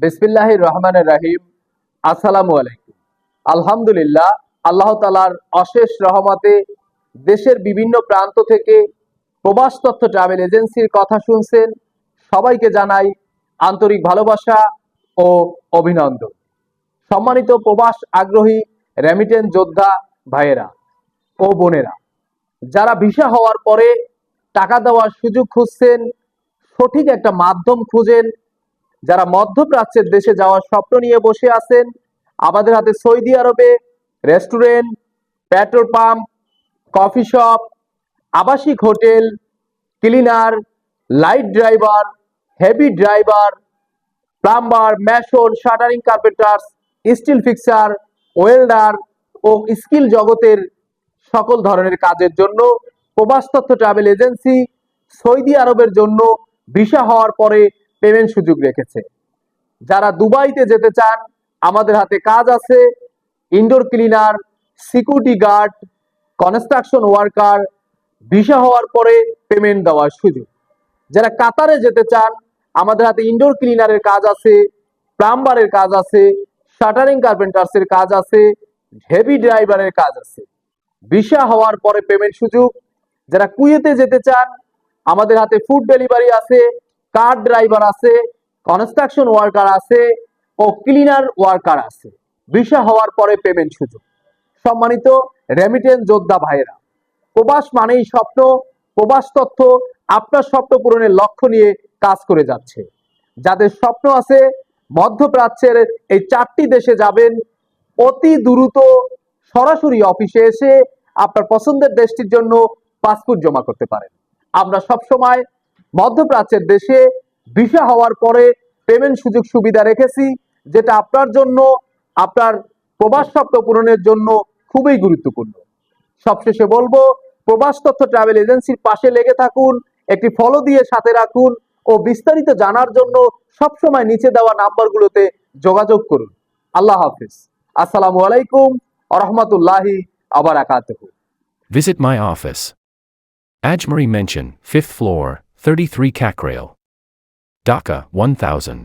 বিসমিল্লাহির রহমানির রহিম। আসসালামু আলাইকুম। আলহামদুলিল্লাহ, আল্লাহ তাআলার অশেষ রহমতে দেশের বিভিন্ন প্রান্ত থেকে প্রবাস তথ্য ট্রাভেল এজেন্সির কথা শুনছেন। সবাইকে জানাই আন্তরিক ভালোবাসা ও অভিনন্দন। সম্মানিত প্রবাস আগ্রহী রেমিটেন্স যোদ্ধা ভাইয়েরা ও বোনেরা, যারা ভিসা হওয়ার পরে টাকা দেওয়ার সুযোগ খুঁজছেন, সঠিক একটা মাধ্যম খুঁজেন, যারা মধ্যপ্রাচ্যের দেশে যাওয়ার স্বপ্ন নিয়ে বসে আছেন, আমাদের হাতে সৌদি আরবে restaurant, petrol pump, coffee shop, আবাসিক hotel, cleaner, light driver, heavy driver, plumber, mason, shuttering carpenters, steel fixer, welder ও স্কিল জগতের সকল ধরনের কাজের জন্য প্রবাস তথ্য ট্রাভেল এজেন্সি সৌদি আরবের জন্য ভিসা হওয়ার পরে পেমেন্ট সুযোগ রেখেছে। যারা দুবাইতে যেতে চান, আমাদের হাতে কাজ আছে। Indoor cleaner, security guard, construction worker, visa হওয়ার পরে পেমেন্ট দেওয়ার সুযোগ। যারা কাতারে যেতে চান, আমাদের হাতে ইনডোর ক্লিনারের কাজ আছে, প্লাম্বারের কাজ আছে, শাটারিং কার্পেন্টার্সের কাজ আছে, হেভি ড্রাইভারের কাজ আছে। ভিসা হওয়ার পরে পেমেন্ট সুযোগ। যারা কুয়েতে যেতে চান, আমাদের হাতে ফুড ডেলিভারি আছে, কার ড্রাইভার আছে, কনস্ট্রাকশন ওয়ার্কার আছে ও ক্লিনার ওয়ার্কার আছে। ভিসা হওয়ার পরে পেমেন্ট সুযোগ। সম্মানিত রেমিটেন্স যোদ্ধা ভাইয়েরা, প্রবাস মানেই স্বপ্ন। প্রবাস তথ্য আপনার স্বপ্ন পূরণের লক্ষ্য নিয়ে কাজ করে যাচ্ছে। যাদের স্বপ্ন আছে মধ্যপ্রাচ্যের এই 4টি দেশে যাবেন, অতি দ্রুত সরাসরি অফিসে এসে আপনার পছন্দের দেশটির জন্য পাসপোর্ট জমা করতে পারেন। আমরা সবসময় মধ্যপ্রাচ্যের দেশে ভিসা হওয়ার পরে পেমেন্ট সুযোগ সুবিধা রেখেছি, যেটা আপনার জন্য, আপনার প্রবাস স্বপ্ন পূরণের জন্য খুবই গুরুত্বপূর্ণ। সবশেষে বলবো, প্রবাস তথ্য ট্রাভেল এজেন্সির পাশে লেগে থাকুন, একটি ফলো দিয়ে সাথে রাখুন ও বিস্তারিত জানার জন্য সবসময় নিচে দেওয়া নাম্বারগুলোতে যোগাযোগ করুন। আল্লাহ হাফিজ। আসসালামু আলাইকুম ওয়া রাহমাতুল্লাহি ওয়া বারাকাতুহু। Visit my office. Ajmeri Mansion, 5th floor, 33 Kakrail. Dhaka, 1000.